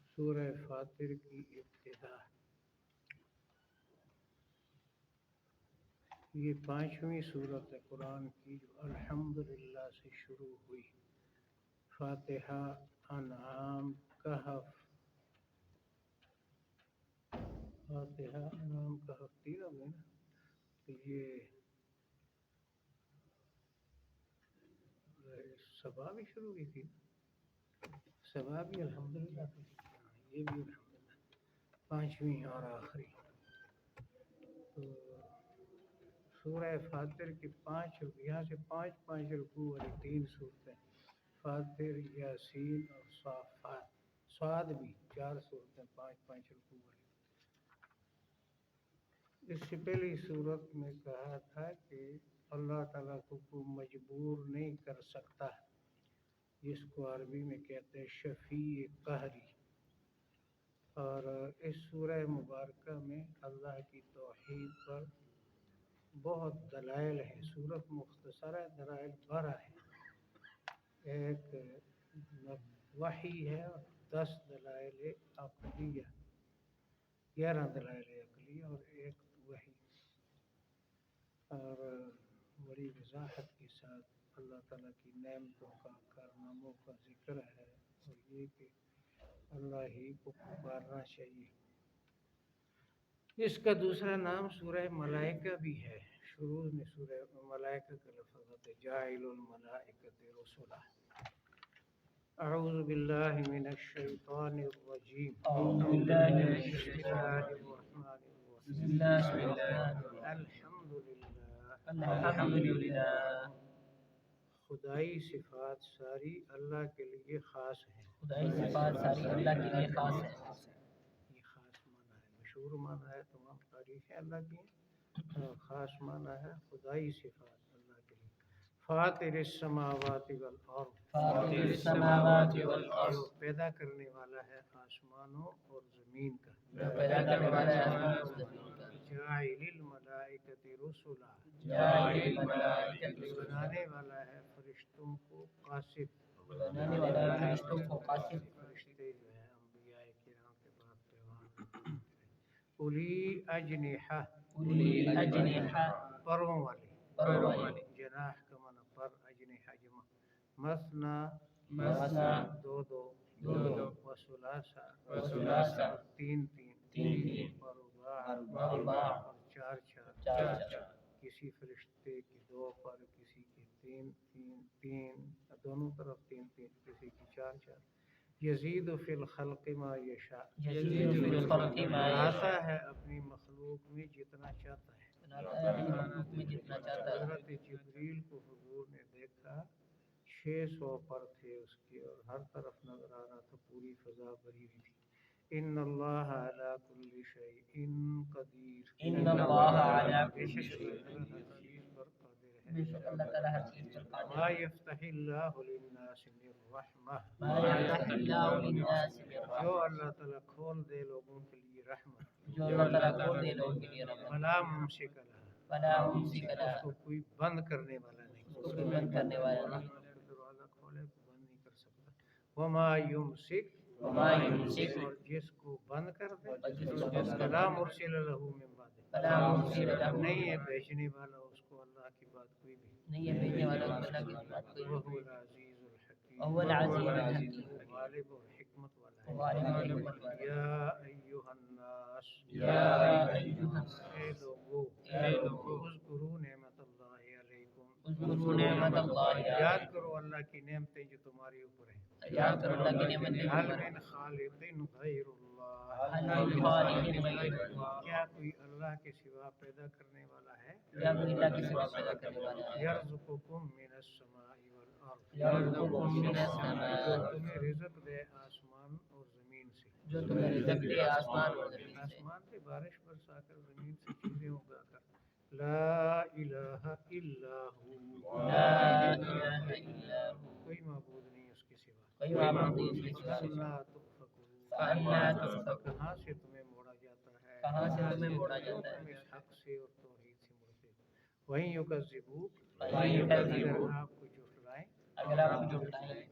سورہ فاطر کی ابتدا، یہ 5ویں سورت ہے قرآن کی جو الحمدللہ سے شروع ہوئی۔ فاتحہ، انعام، کہف، فاتحہ انعام کہف تینوں میں نا، تو یہ سبا بھی شروع ہوئی تھی، سبا بھی الحمدللہ تھی، یہ بھی الحمدللہ 5ویں اور آخری۔ تو سورہ فاطر کی یہاں سے پانچ رکوع والی 3 صورتیں، فاطر، یاسین اور صافات، صاد بھی 4 صورتیں 5 رکوع والی۔ اس سے پہلی صورت میں کہا تھا کہ اللہ تعالیٰ کو کوئی مجبور نہیں کر سکتا، جس کو عربی میں کہتے ہیں شفیع قہری۔ اور اس سورہ مبارکہ میں اللہ کی توحید پر بہت دلائل ہیں، سورت مختصر ہے، دلائل بارہ ہے، ایک وحی ہے اور 10 دلائل عقلیہ، 11 دلائل عقلیہ اور ایک وحی، اور بڑی وضاحت کے ساتھ اللہ تعالیٰ کی نعمتوں کا، کارناموں کا ذکر ہے، اور یہ کہ اللہ ہی کو پکارنا چاہیے۔ اس کا دوسرا نام سورہ ملائکہ بھی ہے، شروع میں سورہ ملائکہ کا لفظ آتا ہے، جاعل الملائکۃ رسلا۔ اعوذ باللہ من الشیطان الرجیم، بسم اللہ الرحمن الرحیم، الحمدللہ، خدائی صفات ساری اللہ کے لیے خاص ہیں، خدائی صفات ساری اللہ کے لیے خاص ہیں۔ یہ خاص معنی ہے، مشہور معنی ہے، تمام تعریفیں اللہ کی ہیں، اور خاص معنی ہے خدائی صفات اللہ کے لیے۔ فاطر السماوات والارض، فاطر السماوات جو والارض، پیدا کرنے والا ہے آسمانوں اور زمین کا، جو پیدا کرنے والا ہے آسمان اور زمین کا۔ جاعل الملائکۃ رسلا، جاعل الملائکۃ رسلا، بنانے والا ہے فرشتوں کو قاصد، بنانے والا ہے فرشتوں کو قاصد۔ فرشتے جو ہیں انبیاء کرام کے بعد پیغام، اولی اجنحہ، اولی اجنحہ، پروں والے، پروں والے، جناح کا معنی پر، اجنحہ جمع، مثنا، مثنا، دو دو، دو، وثلاثہ، وثلاثہ، تین، تین، ورباع، ورباع، اور چار، چار، کسی فرشتے کی 2 پر، کسی کی 3، دونوں طرف 3، کسی کی 4۔ یزید فی الخلق ما یشاء، یزید فی الخلق ما بڑھاتا یشاء، ہے اپنی مخلوق میں جتنا چاہتا ہے۔ بناتا ہے اپنی مخلوق میں جتنا چاہتا ہے۔ حضرت جبریل کو حضور نے دیکھا، 600 پر تھے اس کے، اور ہر طرف نظر آ رہا تھا، پوری فضا بھری ہوئی تھی۔ ان اللہ علی کل شیء قدیر، ان اللہ علی بے کل شک شیء اللہ ہر قدیر، چیز پر قادر بے ہے۔ شک اللہ تعالیٰ ہر چیز پر قادر ما ہے۔ یفتح اللہ للناس من رحمہ، ما یفتح اللہ للناس من جو رحمہ، اللہ تعالیٰ کھول دے لوگوں کے لیے رحمت، جو اللہ تعالیٰ کھول دے لوگوں کے لیے رحمت، فلا ممسک لہا، فلا ممسک اس لہا، کو کوئی بند کرنے والا نہیں، اس کو کوئی بند کرنے والا نہیں۔ رحمت کا دروازہ کھولے تو بند نہیں کر سکتا۔ وما یمسک، وما یمسک، اور جس کو بند کر دے، اور جس کو بند کر فلا دے، مرسل لہ من بعد، فلا مرسل لہ، نہیں ہے بھیجنے والا اس کو اللہ کی بات کوئی بھی۔ نہیں ہے بھیجنے والا اس کو اللہ کی بات کوئی وهو نہیں۔ العزیز الحکیم، وهو العزیز الحکیم، غالب اور حکمت والا ہے۔ غالب اور حکمت والا ہے۔ یا ایھا الناس، یا ایھا الناس، اے لوگو، اے لوگو، اذکروا نعمت اللہ علیکم، اذکروا نعمت اللہ یاد علیکم، کرو اللہ کی نعمتیں جو تمہارے اوپر ہیں۔ یاد کرو اللہ کی نعمتیں جو هل ہمارے من خالق غیر اللہ، حل من خالق غیر اللہ، کیا کوئی اللہ کے سوا پیدا کرنے والا ہے؟ کیا کوئی اللہ کے سوا پیدا کرنے والا ہے؟ یرزقکم من السماء والارض، یرزقکم من جو السماء، تمہیں رزق دے آسمان اور زمین سے، جو تمہیں رزق دے آسمان اور زمین سے، آسمان سے بارش برسا کر، زمین سے چیزیں اگا کر۔ لا الہ الا ہو، لا الہ الا ہو، کوئی معبود نہیں اس کے سوا۔ کوئی معبود نہیں اس کے سوا۔ فَأَنَّىٰ تُؤْفَكُونَ، فَأَنَّىٰ تُؤْفَكُونَ، کہاں سے تمہیں موڑا جاتا ہے؟ کہاں سے تمہیں موڑا جاتا تم ہے؟ اس حق سے اور توحید سے مڑتے ہو۔ وَإِن يُكَذِّبُوكَ، وَإِن يُكَذِّبُوكَ، اگر آپ کو جھٹلائیں، اگر آپ کو جھٹلائیں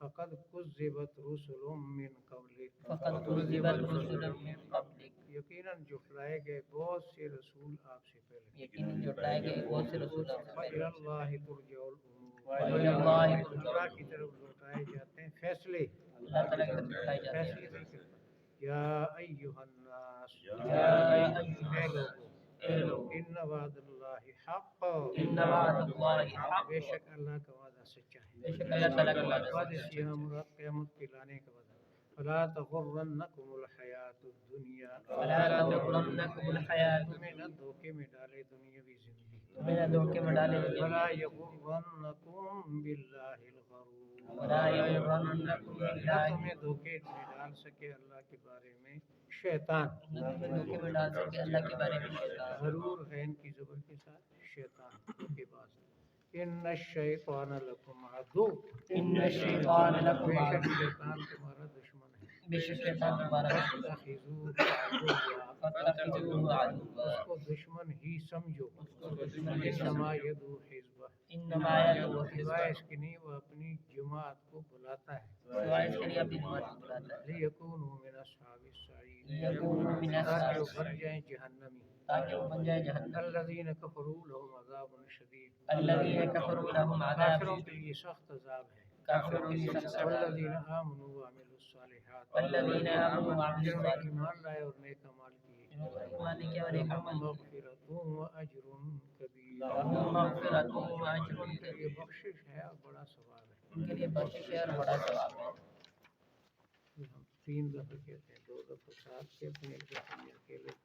فقد کذبت رسل من قبلک فقد کذبت رسل من قبلک یقیناً جھٹلائے گئے بہت سے رسول آپ سے پہلے یقیناً جھٹلائے گئے بہت سے رسول آپ سے وَإِلَى پہلے اللَّهِ تُرْجَعُ الْأُمُورُ وَإِلَى اللَّهِ ترجع اللہ کی طرف لوٹائے جاتے ہیں فیصلے اللہ تعالیٰ کی طرف لوٹائے جاتے فیصلے ہیں نہیں کرتا یا ایھا الناس یا ایھا اے الناس لوگو اے لوگ ان وعد اللہ حق ان وعد اللہ حق بے شک اللہ کا وعدہ سچا ہے بے شک اللہ تعالیٰ کا وعدہ وعدے سچا سے مراد قیامت کے لانے کا وعدہ فلا تغرنکم الحیات الدنیا فلا تغرنکم الحیات تمہیں نہ دھوکے میں ڈالے دنیاوی زندگی تمہیں نہ دھوکے میں ڈالے ولا یغرنکم باللہ الغرور ولا یغرنکم نہ باللہ تمہیں دھوکے میں ڈال سکے اللہ کے بارے میں شیطان نہ تمہیں دھوکے میں ڈال سکے اللہ کے بارے میں شیطان غرور ہے ان کی زبر کے ساتھ شیطان دھوکے باز ان الشیطان لکم عدو ان الشیطان لکم بے عدو شک شیطان تمہارا دشمن ہے بے شک شیطان تمہارا دشمن ہے فاتخذوہ عدوا فاتخذوہ عدوا اس کو دشمن ہی سمجھو اس کو دشمن ہی سمجھو انما یدعو حزبہ انما یدعو سوائے حزبہ اس کے نہیں وہ اپنی جماعت کو بلاتا ہے سوائے اس کے لیے اپنی جماعت کو بلاتا ہے لیکونوا من اصحاب السعیر لیکونوا من تاکہ وہ اصحاب بن جائیں جہنمی تاکہ وہ بن جائے جہنم الذین کفروا لهم عذاب شدید الذین کفروا لهم عذاب کافروں کے لیے سخت عذاب ہے کافروں کے لیے سخت عذاب والذین آمنوا وعملوا الصالحات والذین آمنوا وعملوا جنہوں نے الصالحات ایمان لائے اور نیک اعمال کیے جنہوں نے ایمان لے کے اور ایک عمل مغفرۃ واجر کبیر لهم مغفرۃ واجر ان کے لیے کبیر بخشش ہے اور بڑا ثواب ہے ان کے لیے بخشش ہے اور بڑا ثواب ہے یہ ہم 3 دفعہ کہتے ہیں 2 دفعہ ساتھ کہتے ہیں 1 دفعہ میں اکیلے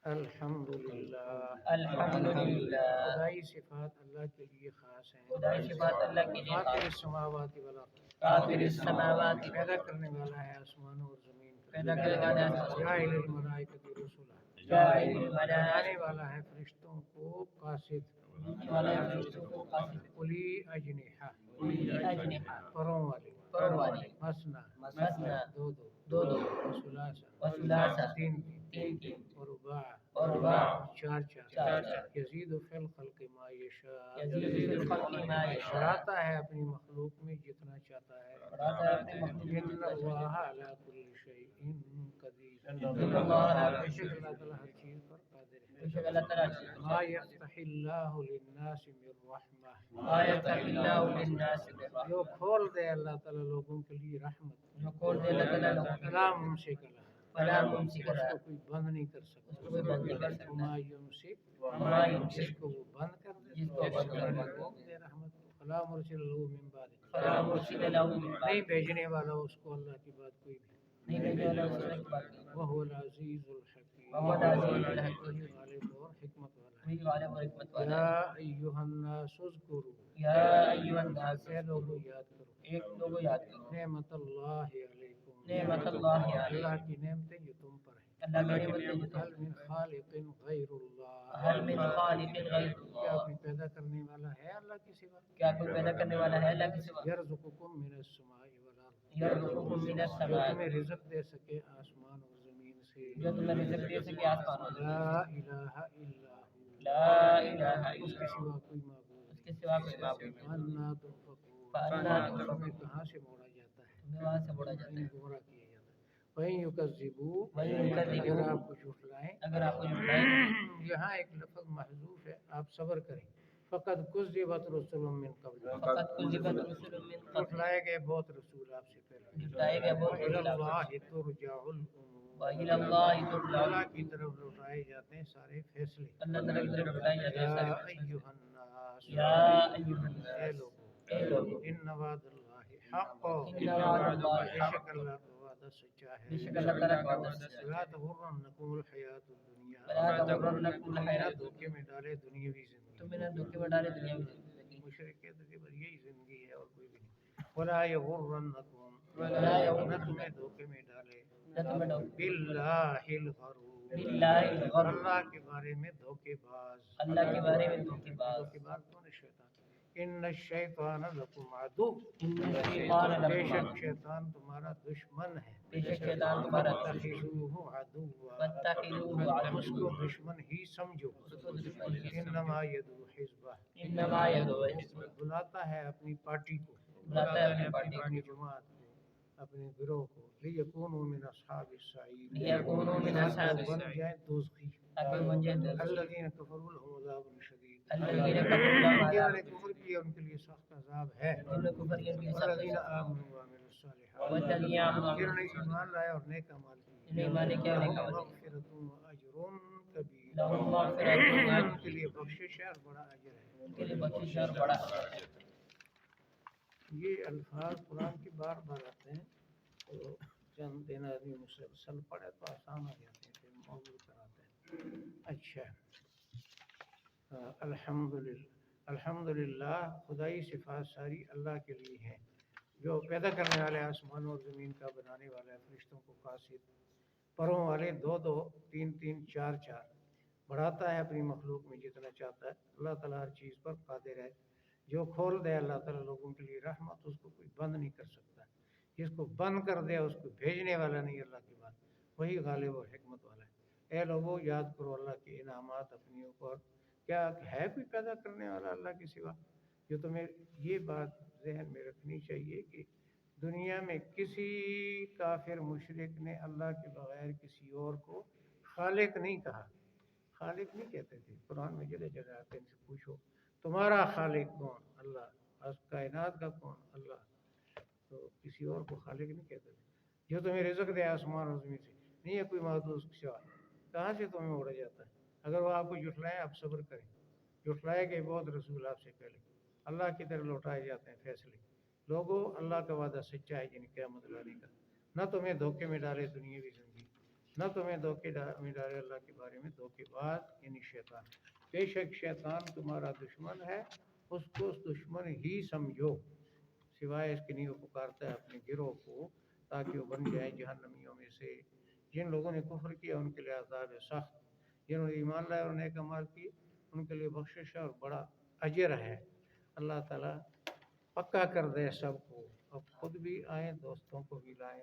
الحمدللہ الحمدللہ خدائی صفات اللہ کے لیے خاص ہیں خدائی صفات اللہ کے لیے فاطر خاص السماوات والارض فاطر السماوات پیدا کرنے والا ہے آسمانوں اور زمین کا پیدا کرنے والا ہے جاعل الملائکۃ رسلا جاعل بنانے الملائکۃ والا ہے فرشتوں کو قاصد والا ہے فرشتوں کو قاصد اولی اجنحہ اولی اجنحہ پروں والے پروں والے مثنا مثنى دو دو دو وثلاثہ وثلاثہ تین تین تین ورباع اور رباع چار چار چار یزید فی الخلق ما یشاء یزید فی الخلق ما یشاء بڑھاتا ہے اپنی مخلوق میں جتنا چاہتا ہے بڑھاتا ہے اپنے مخلوق میں ان اللہ علی کل شیء قدیر ان اللہ علی بے شک اللہ تعالی ہر چیز پر قادر بے ہے شک اللہ تعالیٰ ما یفتح اللہ للناس من رحمہ ما یفتح اللہ للناس بالرحمہ جو کھول دے اللہ تعالی لوگوں کے لیے رحمت جو کھول دے اللہ تعالیٰ لوگوں کے فلا ممسک لها فلا ممسک اس لها کو کوئی بند نہیں کر اس سکتا کو کوئی بند نہیں کر سکتا وما یمسک وما جس یمسک کو وہ بند کر دے جس کو بند کر دے روک دے رحمت کو فلا مرسل له من بعد فلا مرسل له من بعد نہیں بھیجنے والا اس کو اللہ کی بات کوئی بھی نہیں بھیجنے والا اس کی بات نہیں وهو العزیز الحکیم وهو العزیز الحکیم وہی غالب اور حکمت والا ہے وہی غالب اور حکمت والا یا ہے ایھا الناس اذکروا یا ایھا الناس اے لوگوں یاد کرو ایک لوگوں یاد کرو نعمت اللہ علیکم نعمت اللہ علیکم اللہ کی نعمتیں جو تم پر ہیں اللہ کی نعمت هل من خالق غیر اللہ هل من خالق غیر کیا اللہ کوئی پیدا کرنے والا ہے اللہ کے سوا کیا کوئی پیدا کرنے والا ہے اللہ کے سوا یرزقکم من السماء والارض یرزقکم من جو السماء تمہیں رزق دے سکے آسمان اور زمین سے جو تمہیں رزق دے سکے آسمان اور لا زمین الہ الا ہو سے لا الہ اس الا کے اللہ سوا کوئی معبود اس کے سوا کوئی معبود نہیں انا تنفقون فانا تمہیں کہاں سے موڑا جاتا ہے تمہیں وہاں سے بولا جاتا انہیں ہے گمراہ کیا جاتا ہے وہیں یکذبوا وَإِن يُكَذِّبُوكَ اگر آپ کو جھٹلائیں اگر آپ کو جھٹلائیں یہاں ایک لفظ محذوف ہے آپ صبر کریں فقط کذبت رسل من قبل فقط کذبت رسل من قبل جھٹلائے گئے بہت رسول آپ سے پہلے جھٹلائے گئے بہت وإلى رسول آپ اللہ سے ترجع الامور وَإِلَى اللَّهِ تُرْجَعُ اللہ کی طرف لوٹائے جاتے ہیں سارے فیصلے اللہ تعالیٰ کی طرف بتائی جاتے ہیں یا سارے فیصلے ایھا الناس یا ایھا اے الناس لوگوں اے لوگوں ان وعد اللہ حق ان وعد اللہ بے حق شک اللہ کا وعدہ سچا بے ہے شک اللہ تعالیٰ کا وعدہ سچا ہے لا تغرنکم الحیات الدنیا فلا تغرنکم تمہیں نہ الحیات دھوکے میں ڈالے دنیاوی زندگی تمہیں نہ دھوکے میں ڈالے دنیا میں زندگی مشرک کہتے تھے بس یہی زندگی ہے اور کوئی بھی نہیں ولا یغرنکم ولا نہ یغرنکم تمہیں دھوکے میں ڈالے نہ تمہیں ڈھوکے باللہ الغرور باللہ الغرور اللہ کے بارے میں دھوکے باز اللہ کے بارے میں دھوکے باز دھوکے باز کون ہے شیطان ان الشیطان لکم عدو، ان الشیطان بے لکم شک عدو، شیطان تمہارا دشمن ہے، بے شک شیطان تمہارا فاتخذوہ عدوا، فاتخذوہ اس کو عدوا، دشمن ہی سمجھو، اس کو دشمن ہی سمجھو، انما یدعو حزبہ، انما یدعو حزبہ، بلاتا ہے اپنی پارٹی کو، بلاتا ہے اپنی پارٹی کو، اپنی جماعت کو، اپنے گروہ کو، لیکونوا من اصحاب السعیر، لیکونوا من اصحاب بن السعیر، جائیں دوزخی، تاکہ بن جائیں دوزخی، الذین کفروا لهم عذاب شدید، الذین کفروا لهم جنہوں عذاب نے کفر کیا ان کے لیے سخت عذاب ہے، جنہوں نے کفر کیا ان کے لیے سخت والذین عذاب، آمنوا وعملوا الصالحات، والذین آمنوا جنہوں وعملوا نے الصالحات، ایمان لایا اور نیک اعمال کیے، جنہوں نے ایمان کیا اور نیک لهم عمل کیے، مغفرۃ واجر کبیر، لهم مغفرۃ و ان اجر، کے لیے بخشش ہے اور بڑا اجر ہے۔ ان کے لیے بخشش ہے اور بڑا اجر ہے۔ یہ الفاظ قرآن کی بار بار آتے ہیں، تو چند دن آدمی مسلسل پڑھے تو آسان ہو جاتے ہیں، پھر موضوع کراتے ہیں۔ اچھا، الحمدللہ خدائی صفات ساری اللہ کے لیے ہیں، جو پیدا کرنے والے آسمان اور زمین کا بنانے والا ہے، فرشتوں کو قاصد پروں والے، دو دو، تین تین، چار چار، بڑھاتا ہے اپنی مخلوق میں جتنا چاہتا ہے۔ اللہ تعالیٰ ہر چیز پر قادر ہے، جو کھول دے اللہ تعالیٰ لوگوں کے لیے رحمت، اس کو کوئی بند نہیں کر سکتا، جس کو بند کر دے اس کو بھیجنے والا نہیں اللہ کے بعد، وہی غالب اور حکمت والا ہے۔ اے لوگوں یاد کرو اللہ کے انعامات اپنی اوپر، کیا ہے کوئی پیدا کرنے والا اللہ کے سوا؟ جو تمہیں یہ بات ذہن میں رکھنی چاہیے کہ دنیا میں کسی کافر مشرک نے اللہ کے بغیر کسی اور کو خالق نہیں کہا، خالق نہیں کہتے تھے، قرآن میں جگہ جگہ آتے ہیں، ان سے پوچھو تمہارا خالق کون؟ اللہ، اس کائنات کا کون؟ اللہ، تو کسی اور کو خالق نہیں کہتے تھے۔ جو تمہیں رزق دے آسمان اور زمین سے، نہیں ہے کوئی معبود اس کے سوا، کہاں سے تمہیں اڑا جاتا ہے؟ اگر وہ آپ کو جھٹلائیں آپ صبر کریں، جھٹلائے گئے بہت رسول آپ سے پہلے، اللہ کی طرف لوٹائے جاتے ہیں فیصلے۔ لوگوں اللہ کا وعدہ سچا ہے جن قیامت لانے کا، نہ تمہیں دھوکے میں ڈالے دنیاوی زندگی، نہ تمہیں دھوکے میں ڈالے اللہ کے بارے میں دھوکے باز یعنی شیطان۔ بے شک شیطان تمہارا دشمن ہے، اس کو دشمن ہی سمجھو، سوائے اس کے نہیں وہ پکارتا ہے اپنے گروہ کو تاکہ وہ بن جائے جہنمیوں میں سے۔ جن لوگوں نے کفر کیا ان کے لیے عذاب ہے سخت، جنہوں نے ایمان لائے اور نیک اعمال کیے ان کے لیے بخشش ہے اور بڑا اجر ہے۔ اللہ تعالیٰ پکا کر دے سب کو، اب خود بھی آئیں دوستوں کو بھی لائیں۔